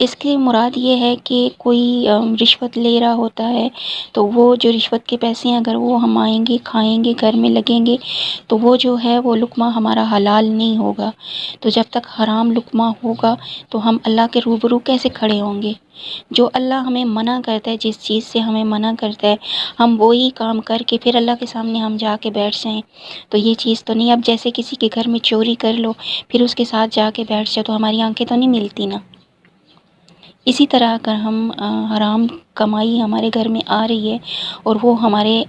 اس کی مراد یہ ہے کہ کوئی رشوت لے رہا ہوتا ہے تو وہ جو رشوت کے پیسے ہیں اگر وہ ہم آئیں گے کھائیں گے گھر میں لگیں گے تو وہ جو ہے وہ لقمہ ہمارا حلال نہیں ہوگا۔ تو جب تک حرام لقمہ ہوگا تو ہم اللہ کے روبرو کیسے کھڑے ہوں گے؟ جو اللہ ہمیں منع کرتا ہے، جس چیز سے ہمیں منع کرتا ہے، ہم وہی کام کر کے پھر اللہ کے سامنے ہم جا کے بیٹھ جائیں تو یہ چیز تو نہیں۔ اب جیسے کسی کے گھر میں چوری کر لو پھر اس کے ساتھ جا کے بیٹھ جاؤ تو ہماری آنکھیں تو نہیں ملتی نا۔ اسی طرح اگر ہم حرام کمائی ہمارے گھر میں آ رہی ہے اور وہ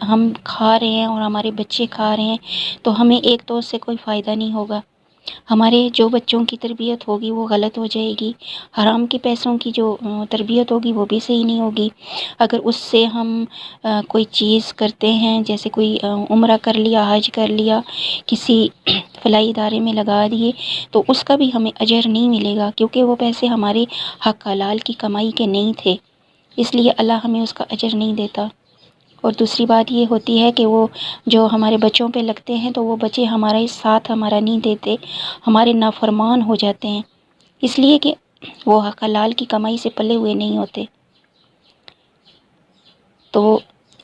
ہم کھا رہے ہیں اور ہمارے بچے کھا رہے ہیں تو ہمیں ایک تو اس سے کوئی فائدہ نہیں ہوگا، ہمارے جو بچوں کی تربیت ہوگی وہ غلط ہو جائے گی، حرام کے پیسوں کی جو تربیت ہوگی وہ بھی صحیح نہیں ہوگی۔ اگر اس سے ہم کوئی چیز کرتے ہیں، جیسے کوئی عمرہ کر لیا، حج کر لیا، کسی فلاحی ادارے میں لگا دیے تو اس کا بھی ہمیں اجر نہیں ملے گا، کیونکہ وہ پیسے ہمارے حق حلال کی کمائی کے نہیں تھے، اس لیے اللہ ہمیں اس کا اجر نہیں دیتا۔ اور دوسری بات یہ ہوتی ہے کہ وہ جو ہمارے بچوں پہ لگتے ہیں تو وہ بچے ہمارے ساتھ ہمارا نہیں دیتے، ہمارے نافرمان ہو جاتے ہیں، اس لیے کہ وہ حق حلال کی کمائی سے پلے ہوئے نہیں ہوتے۔ تو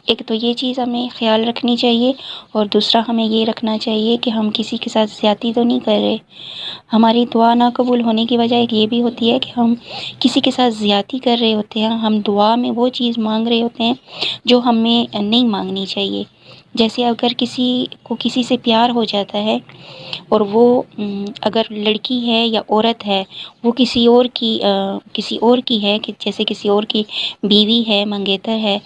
ایک تو یہ چیز ہمیں خیال رکھنی چاہیے، اور دوسرا ہمیں یہ رکھنا چاہیے کہ ہم کسی کے ساتھ زیادتی تو نہیں کر رہے۔ ہماری دعا نہ قبول ہونے کی وجہ ایک یہ بھی ہوتی ہے کہ ہم کسی کے ساتھ زیادتی کر رہے ہوتے ہیں، ہم دعا میں وہ چیز مانگ رہے ہوتے ہیں جو ہمیں نہیں مانگنی چاہیے۔ جیسے اگر کسی کو کسی سے پیار ہو جاتا ہے اور وہ اگر لڑکی ہے یا عورت ہے وہ کسی اور کی ہے، کہ جیسے کسی اور کی بیوی ہے، منگیتر ہے،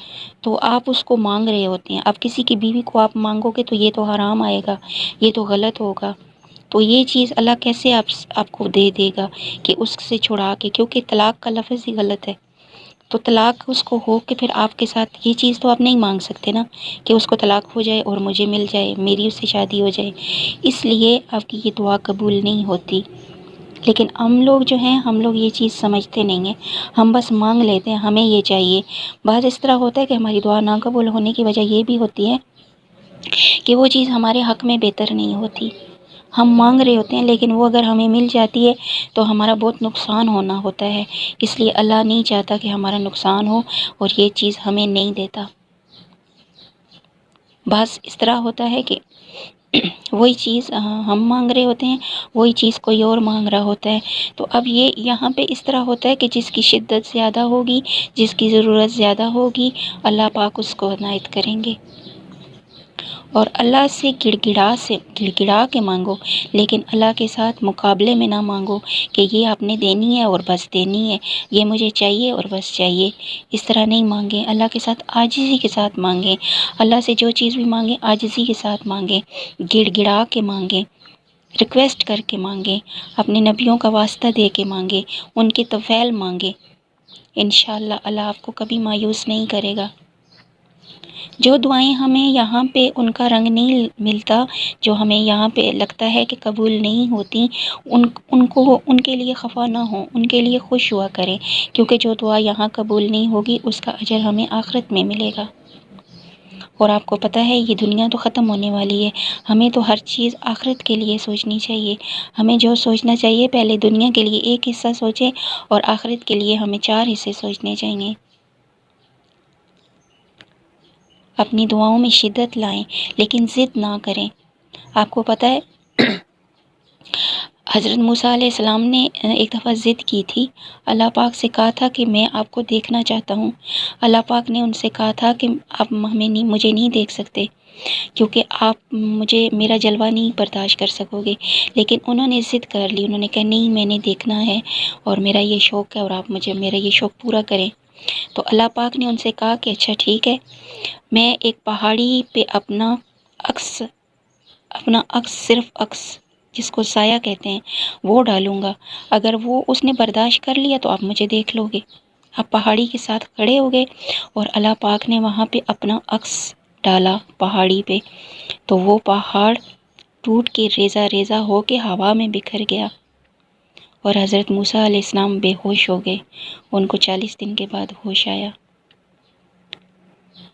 تو آپ اس کو مانگ رہے ہوتے ہیں۔ اب کسی کی بیوی کو آپ مانگو گے تو یہ تو حرام آئے گا، یہ تو غلط ہوگا، تو یہ چیز اللہ کیسے آپ کو دے دے گا کہ اس سے چھڑا کے، کیونکہ طلاق کا لفظ ہی غلط ہے۔ تو طلاق اس کو ہو کہ پھر آپ کے ساتھ یہ چیز تو آپ نہیں مانگ سکتے نا کہ اس کو طلاق ہو جائے اور مجھے مل جائے، میری اس سے شادی ہو جائے، اس لیے آپ کی یہ دعا قبول نہیں ہوتی۔ لیکن ہم لوگ جو ہیں، ہم لوگ یہ چیز سمجھتے نہیں ہیں، ہم بس مانگ لیتے ہیں ہمیں یہ چاہیے۔ بعض اس طرح ہوتا ہے کہ ہماری دعا نہ قبول ہونے کی وجہ یہ بھی ہوتی ہے کہ وہ چیز ہمارے حق میں بہتر نہیں ہوتی، ہم مانگ رہے ہوتے ہیں لیکن وہ اگر ہمیں مل جاتی ہے تو ہمارا بہت نقصان ہونا ہوتا ہے، اس لیے اللہ نہیں چاہتا کہ ہمارا نقصان ہو اور یہ چیز ہمیں نہیں دیتا۔ بس اس طرح ہوتا ہے کہ وہی چیز ہم مانگ رہے ہوتے ہیں، وہی چیز کوئی اور مانگ رہا ہوتا ہے۔ تو اب یہ یہاں پہ اس طرح ہوتا ہے کہ جس کی شدت زیادہ ہوگی، جس کی ضرورت زیادہ ہوگی، اللہ پاک اس کو عنایت کریں گے۔ اور اللہ سے گڑ گڑا کے مانگو، لیکن اللہ کے ساتھ مقابلے میں نہ مانگو کہ یہ آپ نے دینی ہے اور بس دینی ہے، یہ مجھے چاہیے اور بس چاہیے، اس طرح نہیں مانگیں۔ اللہ کے ساتھ عاجزی کے ساتھ مانگیں، اللہ سے جو چیز بھی مانگیں عاجزی کے ساتھ مانگیں، گڑ گڑا کے مانگیں، ریکویسٹ کر کے مانگیں، اپنے نبیوں کا واسطہ دے کے مانگیں، ان کے طفیل مانگیں، انشاءاللہ اللہ آپ کو کبھی مایوس نہیں کرے گا۔ جو دعائیں ہمیں یہاں پہ ان کا رنگ نہیں ملتا، جو ہمیں یہاں پہ لگتا ہے کہ قبول نہیں ہوتی، ان کے لیے خفا نہ ہوں، ان کے لیے خوش ہوا کریں، کیونکہ جو دعا یہاں قبول نہیں ہوگی اس کا اجر ہمیں آخرت میں ملے گا۔ اور آپ کو پتہ ہے یہ دنیا تو ختم ہونے والی ہے، ہمیں تو ہر چیز آخرت کے لیے سوچنی چاہیے۔ ہمیں جو سوچنا چاہیے پہلے دنیا کے لیے ایک حصہ سوچیں اور آخرت کے لیے ہمیں 4 حصے سوچنے چاہیے۔ اپنی دعاؤں میں شدت لائیں لیکن ضد نہ کریں۔ آپ کو پتہ ہے حضرت موسیٰ علیہ السلام نے ایک دفعہ ضد کی تھی، اللہ پاک سے کہا تھا کہ میں آپ کو دیکھنا چاہتا ہوں۔ اللہ پاک نے ان سے کہا تھا کہ آپ مجھے نہیں دیکھ سکتے کیونکہ آپ میرا جلوہ نہیں برداشت کر سکو گے، لیکن انہوں نے ضد کر لی، انہوں نے کہا نہیں میں نے دیکھنا ہے اور میرا یہ شوق ہے اور آپ مجھے میرا یہ شوق پورا کریں۔ تو اللہ پاک نے ان سے کہا کہ اچھا ٹھیک ہے، میں ایک پہاڑی پہ اپنا عکس صرف عکس جس کو سایہ کہتے ہیں وہ ڈالوں گا، اگر اس نے برداشت کر لیا تو آپ مجھے دیکھ لو گے۔ آپ پہاڑی کے ساتھ کھڑے ہو گئے اور اللہ پاک نے وہاں پہ اپنا عکس ڈالا پہاڑی پہ، تو وہ پہاڑ ٹوٹ کے ریزہ ریزہ ہو کے ہوا میں بکھر گیا اور حضرت موسیٰ علیہ السلام بے ہوش ہو گئے، ان کو 40 دن کے بعد ہوش آیا۔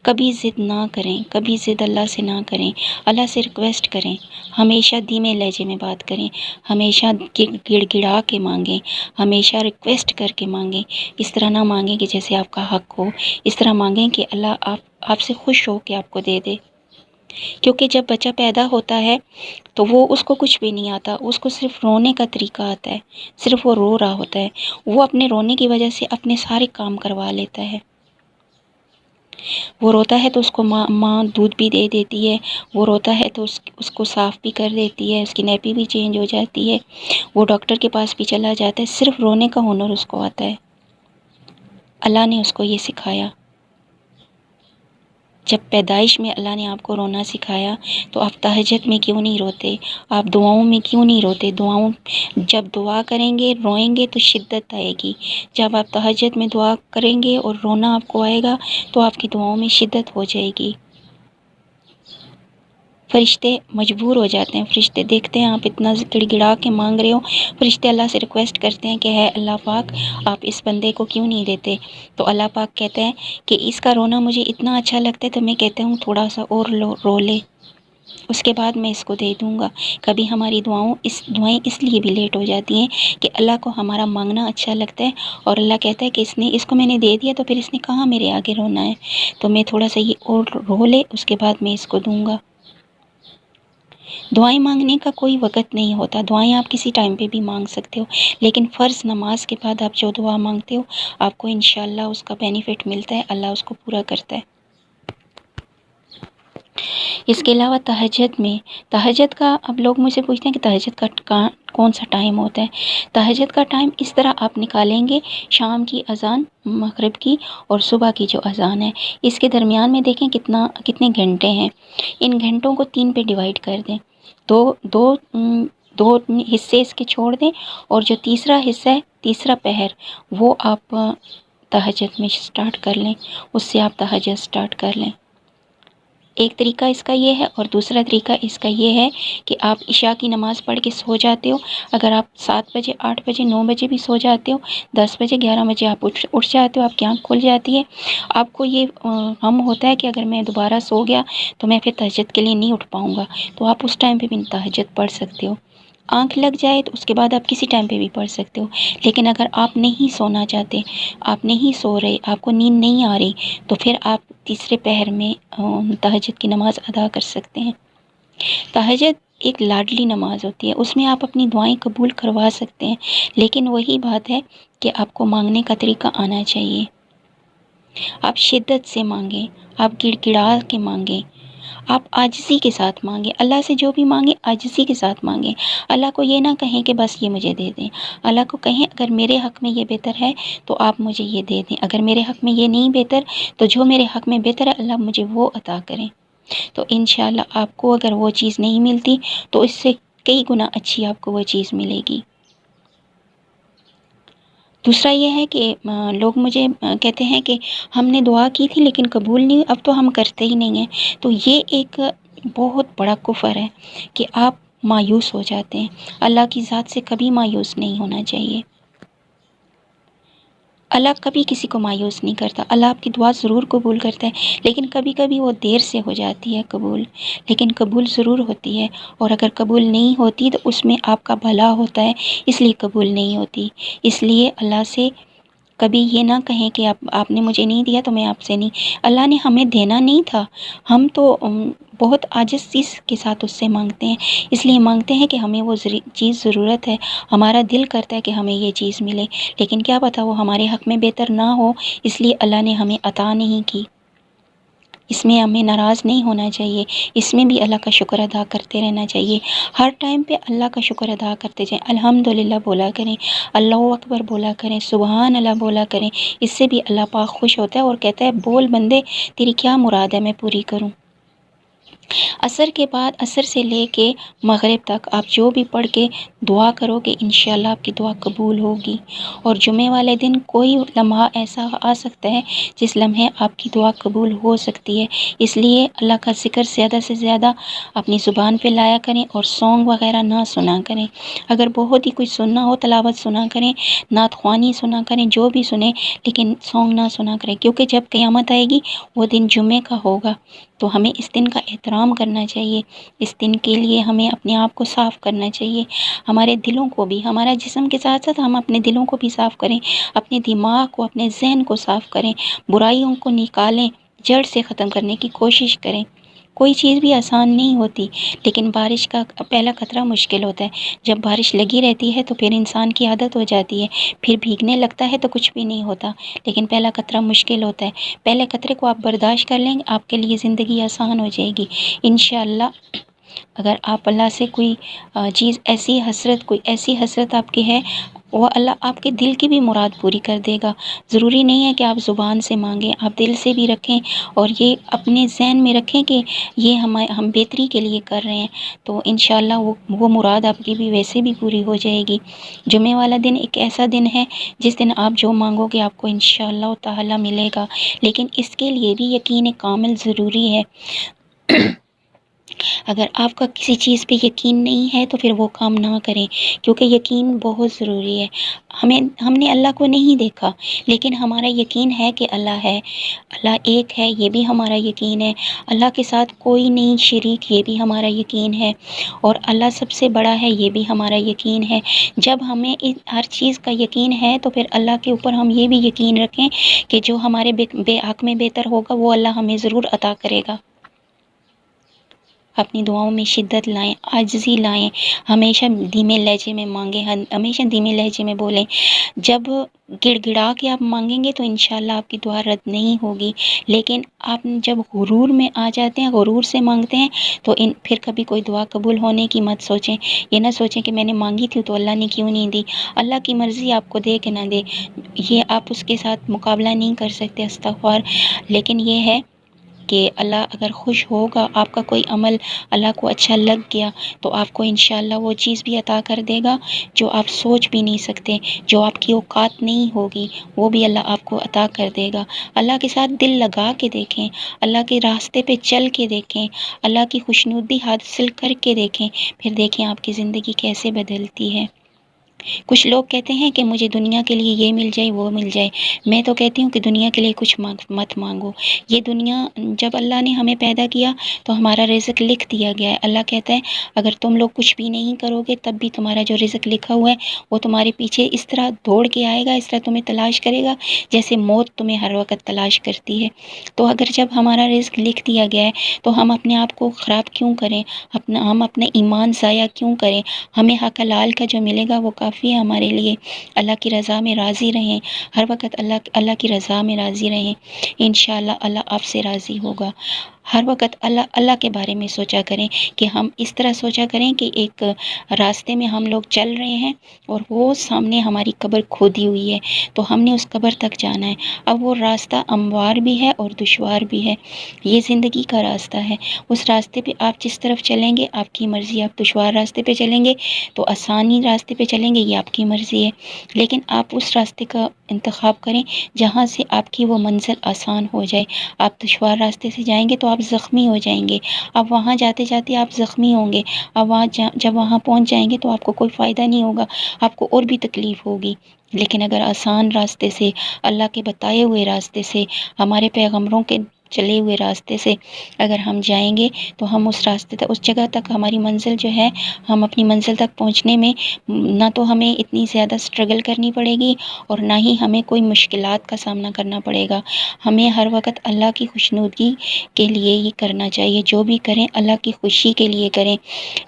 کبھی ضد نہ کریں، کبھی ضد اللہ سے نہ کریں، اللہ سے ریکویسٹ کریں، ہمیشہ دھیمے لہجے میں بات کریں، ہمیشہ گڑ گڑا کے مانگیں، ہمیشہ ریکویسٹ کر کے مانگیں۔ اس طرح نہ مانگیں کہ جیسے آپ کا حق ہو، اس طرح مانگیں کہ اللہ آپ سے خوش ہو کہ آپ کو دے دے۔ کیونکہ جب بچہ پیدا ہوتا ہے تو وہ اس کو کچھ بھی نہیں آتا، اس کو صرف رونے کا طریقہ آتا ہے، صرف وہ رو رہا ہوتا ہے، وہ اپنے رونے کی وجہ سے اپنے سارے کام کروا لیتا ہے۔ وہ روتا ہے تو اس کو ماں دودھ بھی دے دیتی ہے، وہ روتا ہے تو اس کو صاف بھی کر دیتی ہے، اس کی نیپی بھی چینج ہو جاتی ہے، وہ ڈاکٹر کے پاس بھی چلا جاتا ہے، صرف رونے کا ہنر اس کو آتا ہے۔ اللہ نے اس کو یہ سکھایا۔ جب پیدائش میں اللہ نے آپ کو رونا سکھایا تو آپ تہجد میں کیوں نہیں روتے؟ آپ دعاؤں میں کیوں نہیں روتے؟ جب دعا کریں گے روئیں گے تو شدت آئے گی، جب آپ تہجد میں دعا کریں گے اور رونا آپ کو آئے گا تو آپ کی دعاؤں میں شدت ہو جائے گی۔ فرشتے مجبور ہو جاتے ہیں، فرشتے دیکھتے ہیں آپ اتنا گڑ گڑا کے مانگ رہے ہو، فرشتے اللہ سے ریکویسٹ کرتے ہیں کہ ہے اللہ پاک آپ اس بندے کو کیوں نہیں دیتے؟ تو اللہ پاک کہتے ہیں کہ اس کا رونا مجھے اتنا اچھا لگتا ہے تو میں کہتا ہوں تھوڑا سا اور رو لے، اس کے بعد میں اس کو دے دوں گا۔ کبھی ہماری دعائیں اس لیے بھی لیٹ ہو جاتی ہیں کہ اللہ کو ہمارا مانگنا اچھا لگتا ہے اور اللہ کہتا ہے کہ اس کو میں نے دے دیا تو پھر اس نے کہاں میرے آگے رونا ہے، تو میں تھوڑا سا یہ اور رو لے، اس کے بعد میں اس کو دوں گا۔ دعائیں مانگنے کا کوئی وقت نہیں ہوتا، دعائیں آپ کسی ٹائم پہ بھی مانگ سکتے ہو، لیکن فرض نماز کے بعد آپ جو دعا مانگتے ہو آپ کو انشاءاللہ اس کا بینیفٹ ملتا ہے، اللہ اس کو پورا کرتا ہے۔ اس کے علاوہ تہجد کا اب لوگ مجھ سے پوچھتے ہیں کہ تہجد کا کون سا ٹائم ہوتا ہے؟ تہجد کا ٹائم اس طرح آپ نکالیں گے، شام کی اذان، مغرب کی اور صبح کی جو اذان ہے، اس کے درمیان میں دیکھیں کتنے گھنٹے ہیں۔ ان گھنٹوں کو 3 پہ ڈیوائیڈ کر دیں، دو حصے اس کے چھوڑ دیں، اور جو تیسرا حصہ ہے، تیسرا پہر، وہ آپ تہجد میں سٹارٹ کر لیں، اس سے آپ تہجد سٹارٹ کر لیں۔ ایک طریقہ اس کا یہ ہے، اور دوسرا طریقہ اس کا یہ ہے کہ آپ عشاء کی نماز پڑھ کے سو جاتے ہو، اگر آپ 7 بجے، 8 بجے، 9 بجے بھی سو جاتے ہو، 10 بجے، 11 بجے آپ اٹھ جاتے ہو، آپ کی آنکھ کھل جاتی ہے، آپ کو یہ غم ہوتا ہے کہ اگر میں دوبارہ سو گیا تو میں پھر تہجد کے لیے نہیں اٹھ پاؤں گا، تو آپ اس ٹائم پہ بھی تہجد پڑھ سکتے ہو۔ آنکھ لگ جائے تو اس کے بعد آپ کسی ٹائم پہ بھی پڑھ سکتے ہو، لیکن اگر آپ نہیں سونا چاہتے، آپ نہیں سو رہے، آپ کو نیند نہیں آ رہی، تو پھر آپ تیسرے پہر میں تہجد کی نماز ادا کر سکتے ہیں۔ تہجد ایک لاڈلی نماز ہوتی ہے، اس میں آپ اپنی دعائیں قبول کروا سکتے ہیں، لیکن وہی بات ہے کہ آپ کو مانگنے کا طریقہ آنا چاہیے۔ آپ شدت سے مانگیں، آپ گڑ گڑا کے مانگیں، آپ عاجزی کے ساتھ مانگیں، اللہ سے جو بھی مانگیں عاجزی کے ساتھ مانگیں۔ اللہ کو یہ نہ کہیں کہ بس یہ مجھے دے دیں، اللہ کو کہیں اگر میرے حق میں یہ بہتر ہے تو آپ مجھے یہ دے دیں، اگر میرے حق میں یہ نہیں بہتر تو جو میرے حق میں بہتر ہے اللہ مجھے وہ عطا کریں۔ تو انشاءاللہ آپ کو اگر وہ چیز نہیں ملتی تو اس سے کئی گنا اچھی آپ کو وہ چیز ملے گی۔ دوسرا یہ ہے کہ لوگ مجھے کہتے ہیں کہ ہم نے دعا کی تھی لیکن قبول نہیں، اب تو ہم کرتے ہی نہیں ہیں، تو یہ ایک بہت بڑا کفر ہے کہ آپ مایوس ہو جاتے ہیں۔ اللہ کی ذات سے کبھی مایوس نہیں ہونا چاہیے۔ اللہ کبھی کسی کو مایوس نہیں کرتا، اللہ آپ کی دعا ضرور قبول کرتا ہے، لیکن کبھی کبھی وہ دیر سے ہو جاتی ہے قبول، لیکن قبول ضرور ہوتی ہے، اور اگر قبول نہیں ہوتی تو اس میں آپ کا بھلا ہوتا ہے، اس لیے قبول نہیں ہوتی۔ اس لیے اللہ سے کبھی یہ نہ کہیں کہ آپ نے مجھے نہیں دیا تو میں آپ سے نہیں، اللہ نے ہمیں دینا نہیں تھا، ہم تو بہت عاجزی کے ساتھ اس سے مانگتے ہیں، اس لیے مانگتے ہیں کہ ہمیں وہ چیز ضرورت ہے، ہمارا دل کرتا ہے کہ ہمیں یہ چیز ملے، لیکن کیا پتہ وہ ہمارے حق میں بہتر نہ ہو، اس لیے اللہ نے ہمیں عطا نہیں کی۔ اس میں ہمیں ناراض نہیں ہونا چاہیے، اس میں بھی اللہ کا شکر ادا کرتے رہنا چاہیے، ہر ٹائم پہ اللہ کا شکر ادا کرتے جائیں، الحمدللہ بولا کریں، اللہ اکبر بولا کریں، سبحان اللہ بولا کریں، اس سے بھی اللہ پاک خوش ہوتا ہے اور کہتا ہے بول بندے تیری کیا مراد ہے میں پوری کروں۔ عصر کے بعد عصر سے لے کے مغرب تک آپ جو بھی پڑھ کے دعا کرو گے انشاءاللہ آپ کی دعا قبول ہوگی۔ اور جمعے والے دن کوئی لمحہ ایسا آ سکتا ہے جس لمحے آپ کی دعا قبول ہو سکتی ہے، اس لیے اللہ کا ذکر زیادہ سے زیادہ اپنی زبان پہ لایا کریں اور سونگ وغیرہ نہ سنا کریں۔ اگر بہت ہی کچھ سننا ہو تلاوت سنا کریں، نعت خوانی سنا کریں، جو بھی سنیں، لیکن سونگ نہ سنا کریں، کیونکہ جب قیامت آئے گی وہ دن جمعے کا ہوگا، تو ہمیں اس دن کا احترام کرنا چاہیے۔ اس دن کے لیے ہمیں اپنے آپ کو صاف کرنا چاہیے، ہمارے دلوں کو بھی، ہمارا جسم کے ساتھ ساتھ ہم اپنے دلوں کو بھی صاف کریں، اپنے دماغ کو، اپنے ذہن کو صاف کریں، برائیوں کو نکالیں، جڑ سے ختم کرنے کی کوشش کریں۔ کوئی چیز بھی آسان نہیں ہوتی، لیکن بارش کا پہلا قطرہ مشکل ہوتا ہے۔ جب بارش لگی رہتی ہے تو پھر انسان کی عادت ہو جاتی ہے، پھر بھیگنے لگتا ہے تو کچھ بھی نہیں ہوتا، لیکن پہلا قطرہ مشکل ہوتا ہے۔ پہلے قطرے کو آپ برداشت کر لیں گے، آپ کے لیے زندگی آسان ہو جائے گی انشاءاللہ۔ اگر آپ اللہ سے کوئی چیز ایسی حسرت آپ کی ہے، وہ اللہ آپ کے دل کی بھی مراد پوری کر دے گا۔ ضروری نہیں ہے کہ آپ زبان سے مانگیں، آپ دل سے بھی رکھیں اور یہ اپنے ذہن میں رکھیں کہ یہ ہم بہتری کے لیے کر رہے ہیں، تو انشاءاللہ وہ مراد آپ کی بھی ویسے بھی پوری ہو جائے گی۔ جمعے والا دن ایک ایسا دن ہے جس دن آپ جو مانگو گے آپ کو انشاءاللہ تعالی ملے گا، لیکن اس کے لیے بھی یقین کامل ضروری ہے۔ اگر آپ کا کسی چیز پہ یقین نہیں ہے تو پھر وہ کام نہ کریں، کیونکہ یقین بہت ضروری ہے۔ ہم نے اللہ کو نہیں دیکھا، لیکن ہمارا یقین ہے کہ اللہ ہے، اللہ ایک ہے، یہ بھی ہمارا یقین ہے۔ اللہ کے ساتھ کوئی نہیں شریک، یہ بھی ہمارا یقین ہے، اور اللہ سب سے بڑا ہے، یہ بھی ہمارا یقین ہے۔ جب ہمیں ہر چیز کا یقین ہے تو پھر اللہ کے اوپر ہم یہ بھی یقین رکھیں کہ جو ہمارے حق میں بہتر ہوگا وہ اللہ ہمیں ضرور عطا کرے گا۔ اپنی دعاؤں میں شدت لائیں، عاجزی لائیں، ہمیشہ دھیمے لہجے میں مانگیں، ہمیشہ دھیمے لہجے میں بولیں۔ جب گڑ گڑا کے آپ مانگیں گے تو انشاءاللہ آپ کی دعا رد نہیں ہوگی، لیکن آپ جب غرور میں آ جاتے ہیں، غرور سے مانگتے ہیں، تو پھر کبھی کوئی دعا قبول ہونے کی مت سوچیں۔ یہ نہ سوچیں کہ میں نے مانگی تھی تو اللہ نے کیوں نہیں دی۔ اللہ کی مرضی آپ کو دے کہ نہ دے، یہ آپ اس کے ساتھ مقابلہ نہیں کر سکتے، استغفار۔ لیکن یہ ہے کہ اللہ اگر خوش ہوگا، آپ کا کوئی عمل اللہ کو اچھا لگ گیا، تو آپ کو انشاءاللہ وہ چیز بھی عطا کر دے گا جو آپ سوچ بھی نہیں سکتے، جو آپ کی اوقات نہیں ہوگی، وہ بھی اللہ آپ کو عطا کر دے گا۔ اللہ کے ساتھ دل لگا کے دیکھیں، اللہ کے راستے پہ چل کے دیکھیں، اللہ کی خوشنودی حاصل کر کے دیکھیں، پھر دیکھیں آپ کی زندگی کیسے بدلتی ہے۔ کچھ لوگ کہتے ہیں کہ مجھے دنیا کے لیے یہ مل جائے وہ مل جائے، میں تو کہتی ہوں کہ دنیا کے لیے کچھ مت مانگو۔ یہ دنیا، جب اللہ نے ہمیں پیدا کیا تو ہمارا رزق لکھ دیا گیا ہے۔ اللہ کہتا ہے اگر تم لوگ کچھ بھی نہیں کرو گے تب بھی تمہارا جو رزق لکھا ہوا ہے وہ تمہارے پیچھے اس طرح دوڑ کے آئے گا، اس طرح تمہیں تلاش کرے گا جیسے موت تمہیں ہر وقت تلاش کرتی ہے۔ تو اگر جب ہمارا رزق لکھ دیا گیا ہے تو ہم اپنے آپ کو خراب کیوں کریں، ہم اپنے ایمان ضائع کیوں کریں؟ ہمیں حق حلال کا جو ملے گا وہ کافی ہے ہمارے لیے۔ اللہ کی رضا میں راضی رہیں، ہر وقت اللہ کی رضا میں راضی رہیں، انشاءاللہ اللہ آپ سے راضی ہوگا۔ ہر وقت اللہ کے بارے میں سوچا کریں کہ ہم اس طرح سوچا کریں کہ ایک راستے میں ہم لوگ چل رہے ہیں اور وہ سامنے ہماری قبر کھودی ہوئی ہے، تو ہم نے اس قبر تک جانا ہے۔ اب وہ راستہ ہموار بھی ہے اور دشوار بھی ہے، یہ زندگی کا راستہ ہے۔ اس راستے پہ آپ جس طرف چلیں گے آپ کی مرضی، آپ دشوار راستے پہ چلیں گے تو آسانی راستے پہ چلیں گے، یہ آپ کی مرضی ہے، لیکن آپ اس راستے کا انتخاب کریں جہاں سے آپ کی وہ منزل آسان ہو جائے۔ آپ دشوار راستے سے جائیں گے تو آپ زخمی ہو جائیں گے، اب وہاں جاتے جاتے آپ زخمی ہوں گے، اب جب وہاں پہنچ جائیں گے تو آپ کو کوئی فائدہ نہیں ہوگا، آپ کو اور بھی تکلیف ہوگی۔ لیکن اگر آسان راستے سے، اللہ کے بتائے ہوئے راستے سے، ہمارے پیغمبروں کے چلے ہوئے راستے سے اگر ہم جائیں گے تو ہم اس راستے تک، اس جگہ تک، ہماری منزل جو ہے، ہم اپنی منزل تک پہنچنے میں نہ تو ہمیں اتنی زیادہ سٹرگل کرنی پڑے گی اور نہ ہی ہمیں کوئی مشکلات کا سامنا کرنا پڑے گا۔ ہمیں ہر وقت اللہ کی خوشنودی کے لیے ہی کرنا چاہیے، جو بھی کریں اللہ کی خوشی کے لیے کریں۔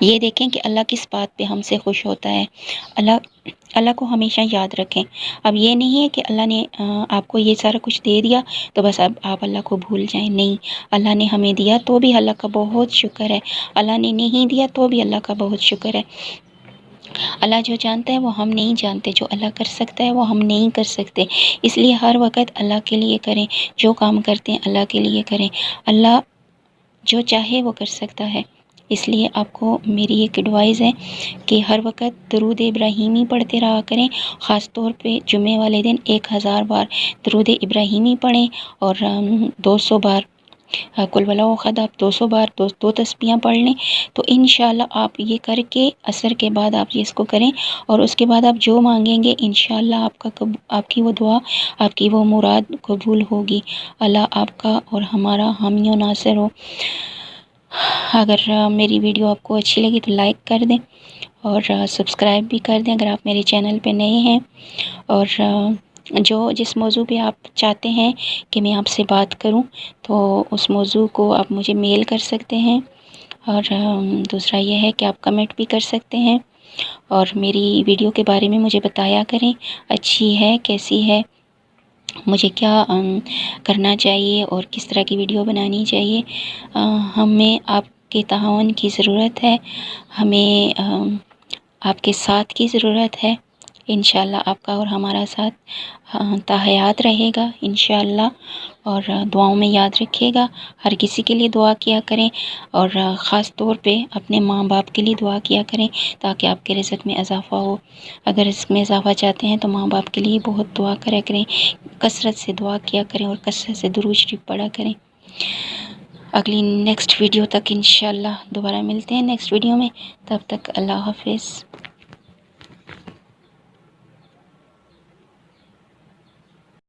یہ دیکھیں کہ اللہ کس بات پہ ہم سے خوش ہوتا ہے، اللہ کو ہمیشہ یاد رکھیں۔ اب یہ نہیں ہے کہ اللہ نے آپ کو یہ سارا کچھ دے دیا تو بس اب آپ اللہ کو بھول جائیں، نہیں، اللہ نے ہمیں دیا تو بھی اللہ کا بہت شکر ہے، اللہ نے نہیں دیا تو بھی اللہ کا بہت شکر ہے۔ اللہ جو جانتا ہے وہ ہم نہیں جانتے، جو اللہ کر سکتا ہے وہ ہم نہیں کر سکتے، اس لیے ہر وقت اللہ کے لیے کریں، جو کام کرتے ہیں اللہ کے لیے کریں۔ اللہ جو چاہے وہ کر سکتا ہے۔ اس لیے آپ کو میری ایک ایڈوائز ہے کہ ہر وقت درود ابراہیمی پڑھتے رہا کریں، خاص طور پہ جمعے والے دن 1000 بار درود ابراہیمی پڑھیں، اور 200 بار قل واللہ احد، آپ 200 بار دو تسبیحاں پڑھ لیں، تو انشاءاللہ آپ یہ کر کے عصر کے بعد آپ اس کو کریں، اور اس کے بعد آپ جو مانگیں گے انشاءاللہ آپ کی وہ دعا، آپ کی وہ مراد قبول ہوگی۔ اللہ آپ کا اور ہمارا حامی و ناصر ہو۔ اگر میری ویڈیو آپ کو اچھی لگی تو لائک کر دیں، اور سبسکرائب بھی کر دیں اگر آپ میرے چینل پہ نئے ہیں، اور جس موضوع پہ آپ چاہتے ہیں کہ میں آپ سے بات کروں تو اس موضوع کو آپ مجھے میل کر سکتے ہیں، اور دوسرا یہ ہے کہ آپ کمنٹ بھی کر سکتے ہیں، اور میری ویڈیو کے بارے میں مجھے بتایا کریں اچھی ہے کیسی ہے، مجھے کیا کرنا چاہیے اور کس طرح کی ویڈیو بنانی چاہیے۔ ہمیں آپ کے تعاون کی ضرورت ہے، ہمیں آپ کے ساتھ کی ضرورت ہے۔ انشاءاللہ آپ کا اور ہمارا ساتھ تا حیات رہے گا انشاءاللہ، اور دعاؤں میں یاد رکھیے گا، ہر کسی کے لیے دعا کیا کریں، اور خاص طور پہ اپنے ماں باپ کے لیے دعا کیا کریں تاکہ آپ کے رزق میں اضافہ ہو۔ اگر رزق میں اضافہ چاہتے ہیں تو ماں باپ کے لیے بہت دعا کرا کریں، کثرت سے دعا کیا کریں، اور کثرت سے درود شریف پڑھا کریں۔ اگلی نیکسٹ ویڈیو تک انشاءاللہ دوبارہ ملتے ہیں نیکسٹ ویڈیو میں، تب تک اللہ حافظ۔